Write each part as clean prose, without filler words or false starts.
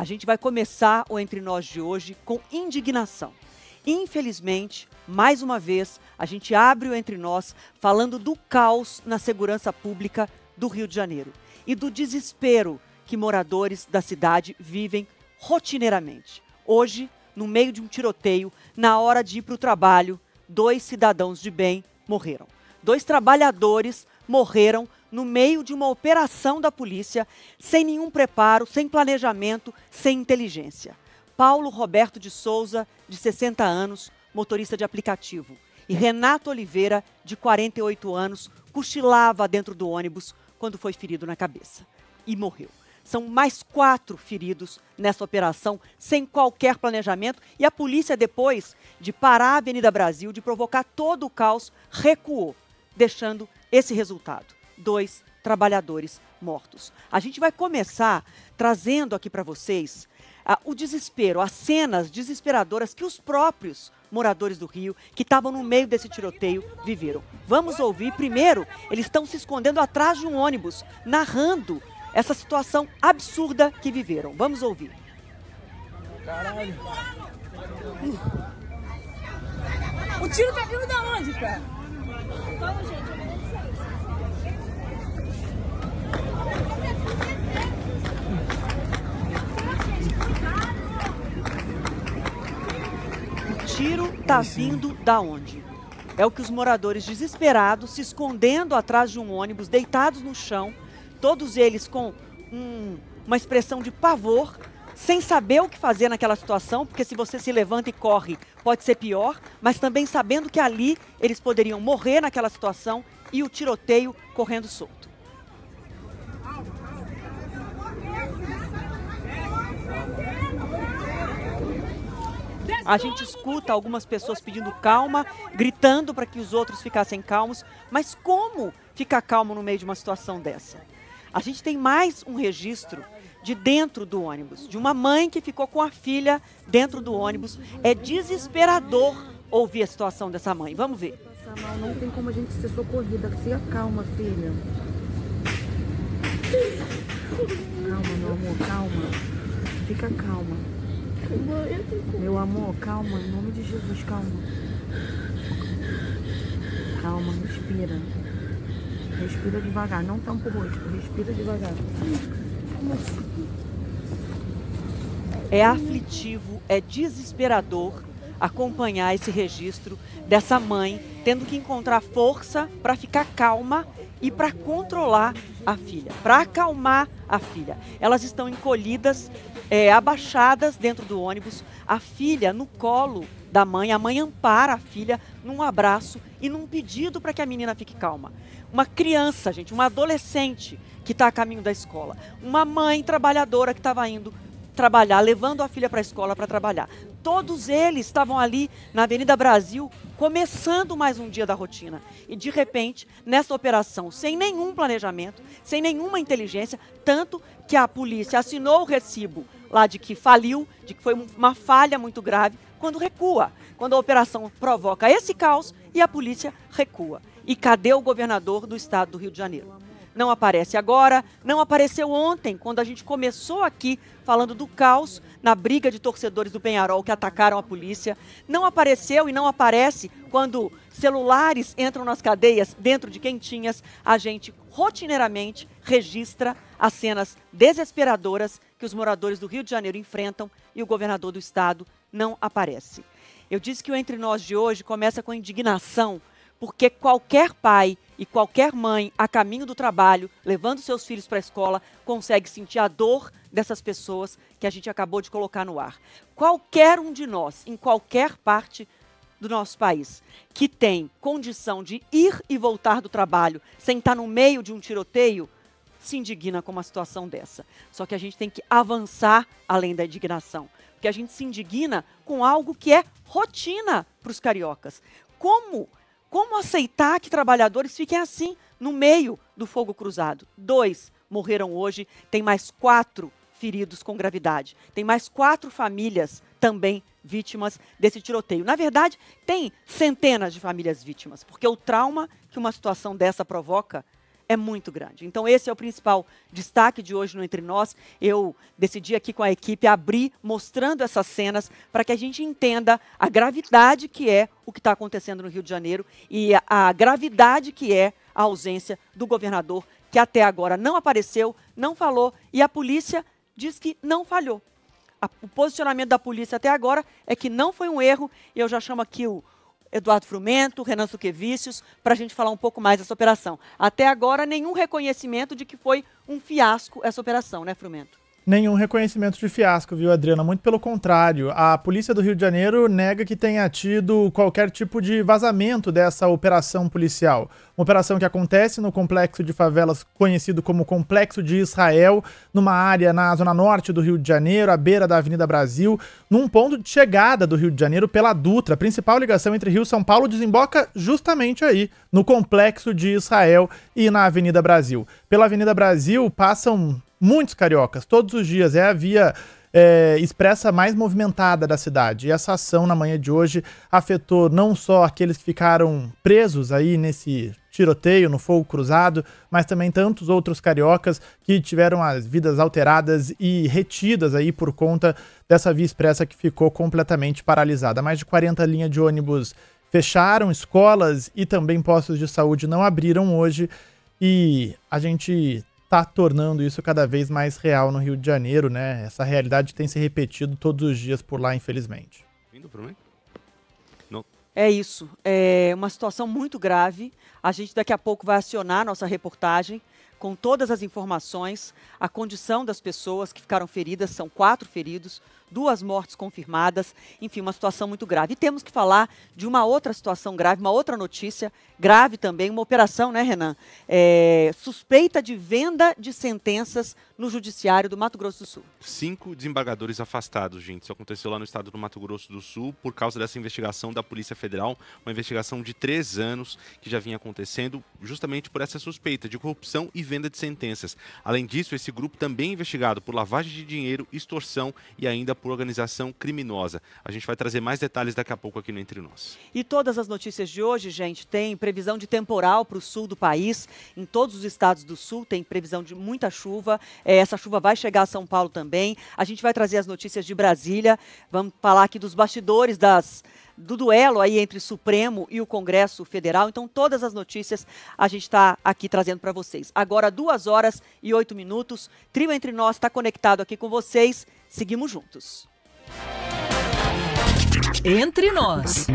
A gente vai começar o Entre Nós de hoje com indignação. Infelizmente, mais uma vez, a gente abre o Entre Nós falando do caos na segurança pública do Rio de Janeiro e do desespero que moradores da cidade vivem rotineiramente. Hoje, no meio de um tiroteio, na hora de ir para o trabalho, 2 cidadãos de bem morreram. 2 trabalhadores morreram no meio de uma operação da polícia, sem nenhum preparo, sem planejamento, sem inteligência. Paulo Roberto de Souza, de 60 anos, motorista de aplicativo, e Renato Oliveira, de 48 anos, cochilava dentro do ônibus quando foi ferido na cabeça e morreu. São mais 4 feridos nessa operação, sem qualquer planejamento, e a polícia, depois de parar a Avenida Brasil, de provocar todo o caos, recuou, deixando esse resultado: 2 trabalhadores mortos. A gente vai começar trazendo aqui para vocês o desespero, as cenas desesperadoras que os próprios moradores do Rio, que estavam no meio desse tiroteio, viveram. Vamos ouvir. Primeiro, eles estão se escondendo atrás de um ônibus, narrando essa situação absurda que viveram. Vamos ouvir. Caralho. O tiro tá vindo da onde, cara? Calma, gente. O tiro tá vindo da onde? É o que os moradores desesperados, se escondendo atrás de um ônibus, deitados no chão, todos eles com uma expressão de pavor, sem saber o que fazer naquela situação, porque se você se levanta e corre, pode ser pior, mas também sabendo que ali eles poderiam morrer naquela situação e o tiroteio correndo solto. A gente escuta algumas pessoas pedindo calma, gritando para que os outros ficassem calmos, mas como ficar calmo no meio de uma situação dessa? A gente tem mais um registro de dentro do ônibus, de uma mãe que ficou com a filha dentro do ônibus. É desesperador ouvir a situação dessa mãe. Vamos ver. Não tem como a gente ser socorrida. Se acalma, filha. Calma, meu amor, calma. Fica calma. Meu amor, calma, em nome de Jesus, calma. Calma, respira. Respira devagar, não tampa o rosto, respira devagar. É aflitivo, é desesperador acompanhar esse registro dessa mãe tendo que encontrar força para ficar calma e para controlar a filha, para acalmar a filha. Elas estão encolhidas, abaixadas dentro do ônibus, a filha no colo da mãe, a mãe ampara a filha num abraço e num pedido para que a menina fique calma. Uma criança, gente, uma adolescente que está a caminho da escola, uma mãe trabalhadora que estava indo trabalhar, levando a filha para a escola para trabalhar. Todos eles estavam ali na Avenida Brasil, começando mais um dia da rotina. E de repente, nessa operação, sem nenhum planejamento, sem nenhuma inteligência, tanto que a polícia assinou o recibo lá de que faliu, de que foi uma falha muito grave, quando recua, quando a operação provoca esse caos e a polícia recua. E cadê o governador do estado do Rio de Janeiro? Não aparece agora, não apareceu ontem, quando a gente começou aqui falando do caos na briga de torcedores do Penharol que atacaram a polícia. Não apareceu e não aparece quando celulares entram nas cadeias dentro de quentinhas. A gente rotineiramente registra as cenas desesperadoras que os moradores do Rio de Janeiro enfrentam e o governador do estado não aparece. Eu disse que o Entre Nós de hoje começa com indignação, porque qualquer pai e qualquer mãe a caminho do trabalho, levando seus filhos para a escola, consegue sentir a dor dessas pessoas que a gente acabou de colocar no ar. Qualquer um de nós, em qualquer parte do nosso país, que tem condição de ir e voltar do trabalho sem estar no meio de um tiroteio, se indigna com uma situação dessa. Só que a gente tem que avançar além da indignação, porque a gente se indigna com algo que é rotina para os cariocas. Como aceitar que trabalhadores fiquem assim, no meio do fogo cruzado? 2 morreram hoje, tem mais 4 feridos com gravidade. Tem mais 4 famílias também vítimas desse tiroteio. Na verdade, tem centenas de famílias vítimas, porque o trauma que uma situação dessa provoca é muito grande. Então esse é o principal destaque de hoje no Entre Nós. Eu decidi aqui com a equipe abrir mostrando essas cenas para que a gente entenda a gravidade que é o que está acontecendo no Rio de Janeiro e a gravidade que é a ausência do governador, que até agora não apareceu, não falou, e a polícia diz que não falhou. O posicionamento da polícia até agora é que não foi um erro, e eu já chamo aqui o Eduardo Frumento, Renan Suquevicius, para a gente falar um pouco mais dessa operação. Até agora, nenhum reconhecimento de que foi um fiasco essa operação, né, Frumento? Nenhum reconhecimento de fiasco, viu, Adriana? Muito pelo contrário. A Polícia do Rio de Janeiro nega que tenha tido qualquer tipo de vazamento dessa operação policial. Uma operação que acontece no complexo de favelas conhecido como Complexo de Israel, numa área na zona norte do Rio de Janeiro, à beira da Avenida Brasil, num ponto de chegada do Rio de Janeiro pela Dutra. A principal ligação entre Rio e São Paulo desemboca justamente aí, no Complexo de Israel e na Avenida Brasil. Pela Avenida Brasil passam muitos cariocas, todos os dias. É a via expressa mais movimentada da cidade. E essa ação na manhã de hoje afetou não só aqueles que ficaram presos aí nesse tiroteio, no fogo cruzado, mas também tantos outros cariocas que tiveram as vidas alteradas e retidas aí por conta dessa via expressa que ficou completamente paralisada. Mais de 40 linhas de ônibus fecharam, escolas e também postos de saúde não abriram hoje, e a gente está tornando isso cada vez mais real no Rio de Janeiro, né? Essa realidade tem se repetido todos os dias por lá, infelizmente. Vindo para mim? Não. É isso. É uma situação muito grave. A gente daqui a pouco vai acionar nossa reportagem com todas as informações, a condição das pessoas que ficaram feridas, são 4 feridos, 2 mortes confirmadas, enfim, uma situação muito grave. E temos que falar de uma outra situação grave, uma outra notícia grave também, uma operação, né, Renan? Suspeita de venda de sentenças no Judiciário do Mato Grosso do Sul. 5 desembargadores afastados, gente. Isso aconteceu lá no estado do Mato Grosso do Sul por causa dessa investigação da Polícia Federal, uma investigação de 3 anos que já vinha acontecendo justamente por essa suspeita de corrupção e venda de sentenças. Além disso, esse grupo também é investigado por lavagem de dinheiro, extorsão e ainda por organização criminosa. A gente vai trazer mais detalhes daqui a pouco aqui no Entre Nós. E todas as notícias de hoje, gente, tem previsão de temporal para o sul do país. Em todos os estados do sul tem previsão de muita chuva. Essa chuva vai chegar a São Paulo também. A gente vai trazer as notícias de Brasília. Vamos falar aqui dos bastidores do duelo aí entre o Supremo e o Congresso Federal. Então, todas as notícias a gente está aqui trazendo para vocês. Agora, 2h08. Trio Entre Nós está conectado aqui com vocês. Seguimos juntos. Entre Nós.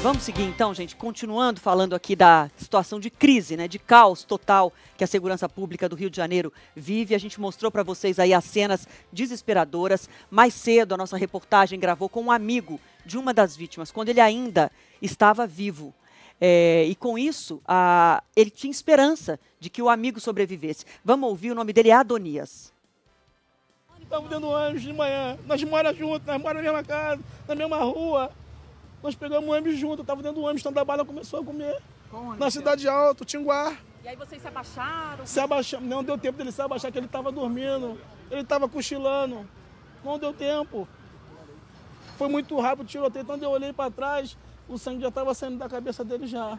Vamos seguir então, gente, continuando falando aqui da situação de crise, né, de caos total que a segurança pública do Rio de Janeiro vive. A gente mostrou para vocês aí as cenas desesperadoras. Mais cedo, a nossa reportagem gravou com um amigo de uma das vítimas, quando ele ainda estava vivo. E com isso, ele tinha esperança de que o amigo sobrevivesse. Vamos ouvir, o nome dele é Adonias. Estamos dentro do ônibus de manhã, nós moramos juntos, nós moramos na mesma casa, na mesma rua. Nós pegamos o ônibus junto, eu estava dentro do ônibus, então da bala começou a comer. Na Cidade Alta, Tinguá. E aí vocês se abaixaram? Se abaixamos, não deu tempo dele se abaixar, que ele estava dormindo, ele estava cochilando, não deu tempo. Foi muito rápido o tiroteio, então eu olhei para trás, o sangue já estava saindo da cabeça dele já.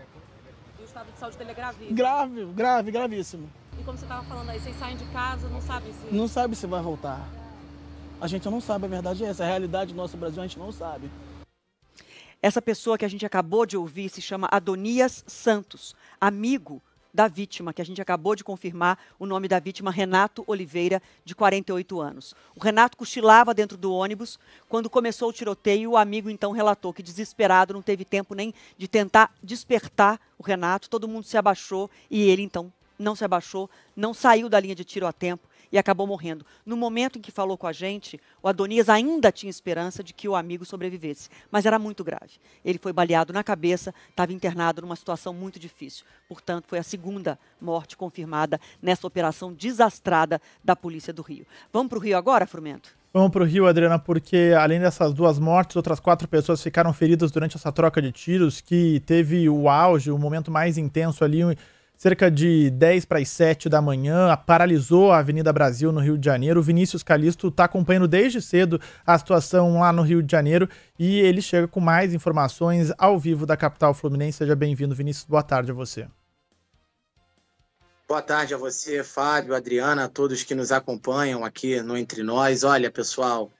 E o estado de saúde dele é gravíssimo? Gravíssimo. E como você estava falando aí, vocês saem de casa, não sabem se... Não sabe se vai voltar. A gente não sabe, a verdade é essa, a realidade do nosso Brasil a gente não sabe. Essa pessoa que a gente acabou de ouvir se chama Adonias Santos, amigo da vítima, que a gente acabou de confirmar o nome da vítima, Renato Oliveira, de 48 anos. O Renato cochilava dentro do ônibus. Quando começou o tiroteio, o amigo então relatou que, desesperado, não teve tempo nem de tentar despertar o Renato. Todo mundo se abaixou e ele então não se abaixou, não saiu da linha de tiro a tempo e acabou morrendo. No momento em que falou com a gente, o Adonias ainda tinha esperança de que o amigo sobrevivesse, mas era muito grave. Ele foi baleado na cabeça, estava internado numa situação muito difícil. Portanto, foi a segunda morte confirmada nessa operação desastrada da Polícia do Rio. Vamos para o Rio agora, Frumento? Vamos para o Rio, Adriana, porque além dessas 2 mortes, outras 4 pessoas ficaram feridas durante essa troca de tiros, que teve o auge, o momento mais intenso ali, cerca de 10 para as 7 da manhã, paralisou a Avenida Brasil no Rio de Janeiro. O Vinícius Calixto está acompanhando desde cedo a situação lá no Rio de Janeiro e ele chega com mais informações ao vivo da capital fluminense. Seja bem-vindo, Vinícius. Boa tarde a você. Boa tarde a você, Fábio, Adriana, a todos que nos acompanham aqui no Entre Nós. Olha, pessoal,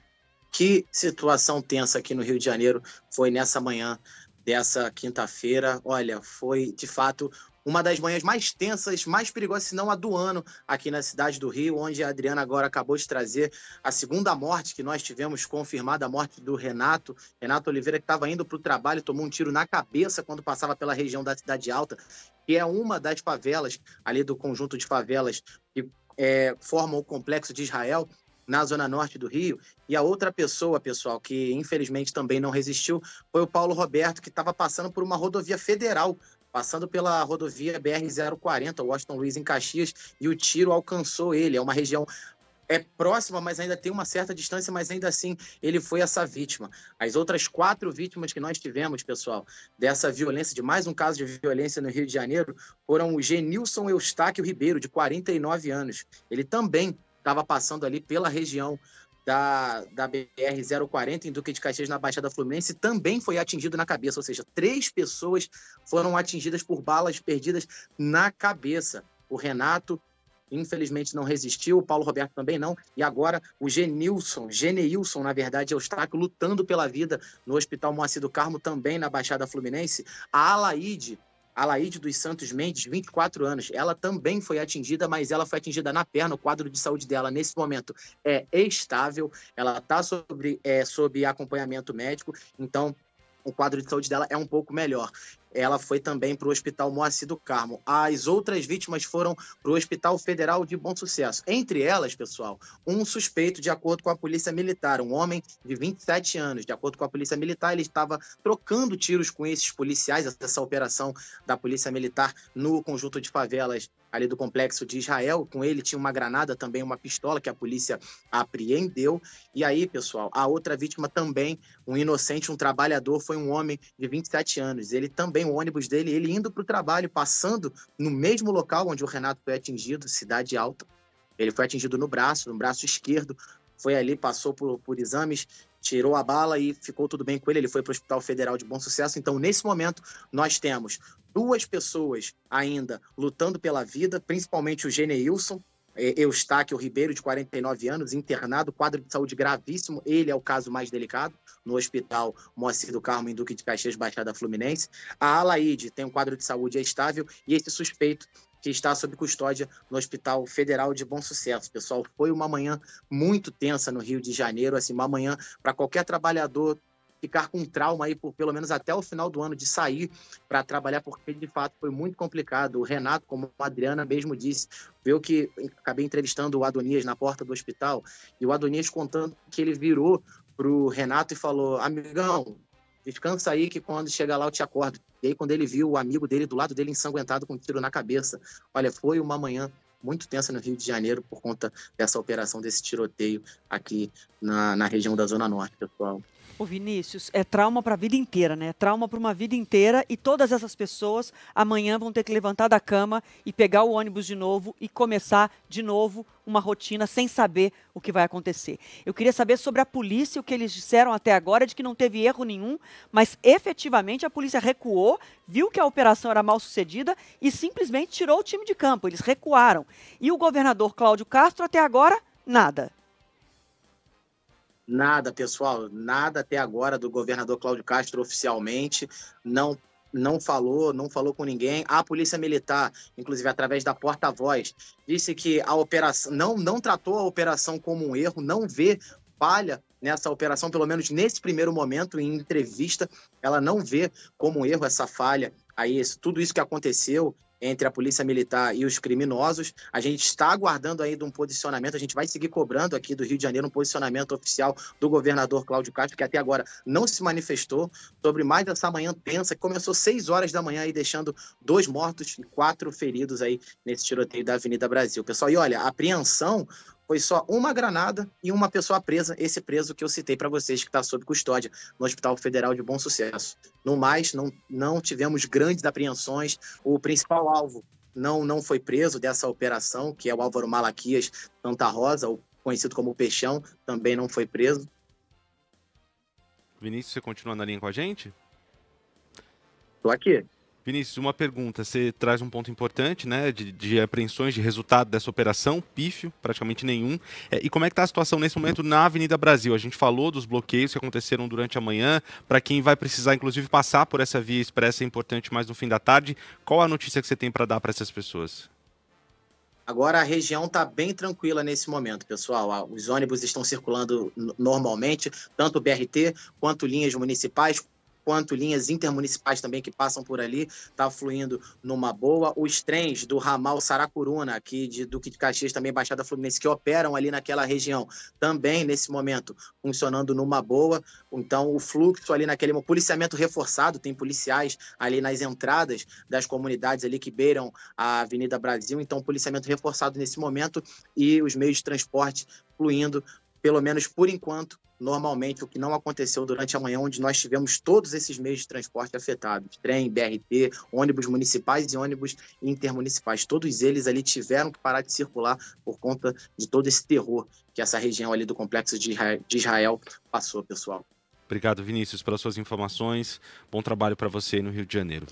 que situação tensa aqui no Rio de Janeiro foi nessa manhã dessa quinta-feira. Olha, foi, de fato, uma das manhãs mais tensas, mais perigosas, se não a do ano, aqui na cidade do Rio, onde a Adriana agora acabou de trazer a segunda morte que nós tivemos confirmada, a morte do Renato Oliveira, que estava indo para o trabalho, tomou um tiro na cabeça quando passava pela região da Cidade Alta, que é uma das favelas, ali do conjunto de favelas que formam o Complexo de Israel, na zona norte do Rio. E a outra pessoa, pessoal, que infelizmente também não resistiu, foi o Paulo Roberto, que estava passando por uma rodovia federal, passando pela rodovia BR-040, Washington Luiz, em Caxias, e o tiro alcançou ele. É uma região próxima, mas ainda tem uma certa distância, mas ainda assim ele foi essa vítima. As outras 4 vítimas que nós tivemos, pessoal, dessa violência, de mais um caso de violência no Rio de Janeiro, foram o Genilson Eustáquio Ribeiro, de 49 anos. Ele também estava passando ali pela região da BR-040, em Duque de Caxias, na Baixada Fluminense, e também foi atingido na cabeça, ou seja, 3 pessoas foram atingidas por balas perdidas na cabeça. O Renato, infelizmente, não resistiu, o Paulo Roberto também não, e agora o Geneilson, na verdade, Eustáquio, lutando pela vida no Hospital Moacir do Carmo, também na Baixada Fluminense. A Alaide dos Santos Mendes, 24 anos, ela também foi atingida, mas ela foi atingida na perna. O quadro de saúde dela, nesse momento, é estável, ela está sob acompanhamento médico, então o quadro de saúde dela é um pouco melhor. Ela foi também para o Hospital Moacir do Carmo. As outras vítimas foram para o Hospital Federal de Bom Sucesso. Entre elas, pessoal, um suspeito, de acordo com a Polícia Militar, um homem de 27 anos. De acordo com a Polícia Militar, ele estava trocando tiros com esses policiais, essa operação da Polícia Militar no conjunto de favelas ali do Complexo de Israel. Com ele tinha uma granada, também uma pistola, que a polícia apreendeu. E aí, pessoal, a outra vítima também, um inocente, um trabalhador, foi um homem de 27 anos. Ele também, o ônibus dele, ele indo para o trabalho, passando no mesmo local onde o Renato foi atingido, Cidade Alta. Ele foi atingido no braço esquerdo, foi ali, passou por exames, tirou a bala e ficou tudo bem com ele. Ele foi para o Hospital Federal de Bom Sucesso. Então, nesse momento, nós temos 2 pessoas ainda lutando pela vida, principalmente o Geneilson Eustáquio Ribeiro, de 49 anos, internado, quadro de saúde gravíssimo. Ele é o caso mais delicado, no Hospital Moacir do Carmo, em Duque de Caxias, Baixada Fluminense. A Alaide tem um quadro de saúde estável e esse suspeito que está sob custódia no Hospital Federal de Bom Sucesso. Pessoal, foi uma manhã muito tensa no Rio de Janeiro, assim, uma manhã para qualquer trabalhador ficar com trauma aí por pelo menos até o final do ano de sair para trabalhar, porque de fato foi muito complicado. O Renato, como a Adriana mesmo disse, viu que acabei entrevistando o Adonias na porta do hospital, e o Adonias contando que ele virou pro Renato e falou: amigão, descansa aí que quando chegar lá eu te acordo. E aí quando ele viu o amigo dele do lado dele ensanguentado com um tiro na cabeça, olha, foi uma manhã muito tensa no Rio de Janeiro por conta dessa operação, desse tiroteio aqui na região da Zona Norte, pessoal. Ô Vinícius, é trauma para a vida inteira, né? É trauma para uma vida inteira, e todas essas pessoas amanhã vão ter que levantar da cama e pegar o ônibus de novo e começar de novo uma rotina sem saber o que vai acontecer. Eu queria saber sobre a polícia, o que eles disseram até agora, de que não teve erro nenhum, mas efetivamente a polícia recuou, viu que a operação era mal sucedida e simplesmente tirou o time de campo. Eles recuaram. E o governador Cláudio Castro, até agora, nada. Nada, pessoal, nada até agora do governador Cláudio Castro oficialmente, não falou com ninguém. A Polícia Militar, inclusive através da porta-voz, disse que a operação não tratou a operação como um erro, não vê falha nessa operação, pelo menos nesse primeiro momento, em entrevista, ela não vê como um erro essa falha, aí, tudo isso que aconteceu entre a Polícia Militar e os criminosos. A gente está aguardando ainda um posicionamento, a gente vai seguir cobrando aqui do Rio de Janeiro um posicionamento oficial do governador Cláudio Castro, que até agora não se manifestou sobre mais essa manhã tensa, que começou 6 horas da manhã, aí, deixando 2 mortos e 4 feridos aí nesse tiroteio da Avenida Brasil. Pessoal, e olha, a apreensão foi só uma granada e uma pessoa presa, esse preso que eu citei para vocês, que está sob custódia no Hospital Federal de Bom Sucesso. No mais, não tivemos grandes apreensões. O principal alvo não foi preso dessa operação, que é o Álvaro Malaquias Santa Rosa, ou conhecido como Peixão, também não foi preso. Vinícius, você continua na linha com a gente? Estou aqui. Vinícius, uma pergunta. Você traz um ponto importante, né, de apreensões, de resultado dessa operação, pífio, praticamente nenhum. E como é que está a situação nesse momento na Avenida Brasil? A gente falou dos bloqueios que aconteceram durante a manhã. Para quem vai precisar, inclusive, passar por essa via expressa é importante mais no fim da tarde. Qual a notícia que você tem para dar para essas pessoas? Agora a região está bem tranquila nesse momento, pessoal. Os ônibus estão circulando normalmente, tanto BRT quanto linhas municipais, quanto linhas intermunicipais também que passam por ali, está fluindo numa boa. Os trens do ramal Saracuruna, aqui de Duque de Caxias, também Baixada Fluminense, que operam ali naquela região, também nesse momento funcionando numa boa. Então o fluxo ali naquele policiamento reforçado, tem policiais ali nas entradas das comunidades ali que beiram a Avenida Brasil, então policiamento reforçado nesse momento e os meios de transporte fluindo, pelo menos por enquanto, normalmente, o que não aconteceu durante a manhã, onde nós tivemos todos esses meios de transporte afetados, trem, BRT, ônibus municipais e ônibus intermunicipais, todos eles ali tiveram que parar de circular por conta de todo esse terror que essa região ali do Complexo de Israel passou, pessoal. Obrigado, Vinícius, pelas suas informações. Bom trabalho para você no Rio de Janeiro.